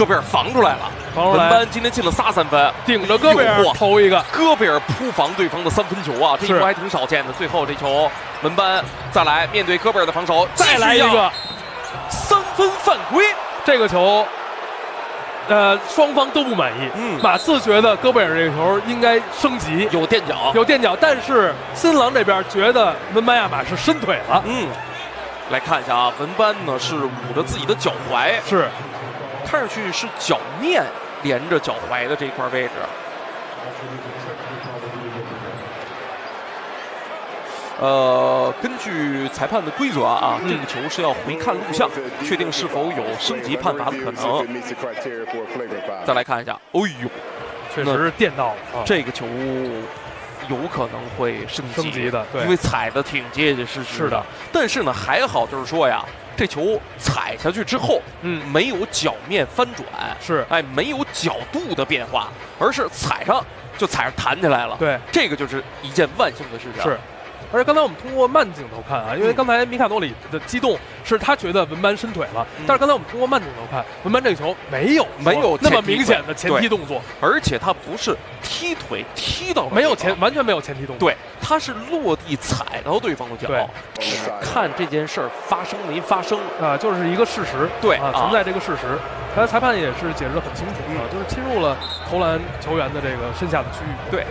戈贝尔防出来了，文班今天进了仨3分，顶着戈贝尔投一个，戈贝尔扑防对方的3分球啊，这一波还挺少见的。最后这球，文班再来面对戈贝尔的防守，再来一个3分犯规，这个球。双方都不满意。马刺觉得戈贝尔这个球应该升级，有垫脚，但是新郎这边觉得文班亚马是伸腿了。来看一下啊，文班呢是捂着自己的脚踝，是，看上去是脚面连着脚踝的这块位置。根据裁判的规则啊，这个球是要回看录像，确定是否有升级判罚的可能。再来看一下，哎呦，确实是电到了，这个球有可能会升级的，对，因为踩的挺结结实实的。但是呢，还好就是说呀，这球踩下去之后，没有脚面翻转，没有角度的变化，而是踩上弹起来了。对，这个就是一件万幸的事情。是。而且刚才我们通过慢镜头看啊，因为刚才米卡诺里的激动是他觉得文班伸腿了，但是刚才我们通过慢镜头看，文班这个球没有那么明显的前踢动作，而且他不是踢腿踢到完全没有前踢动作，对，他是落地踩到对方的脚，看这件事儿发生没发生啊，就是一个事实，对啊，存在这个事实。刚才裁判也是解释得很清楚啊，就是侵入了投篮球员的这个身下的区域，对。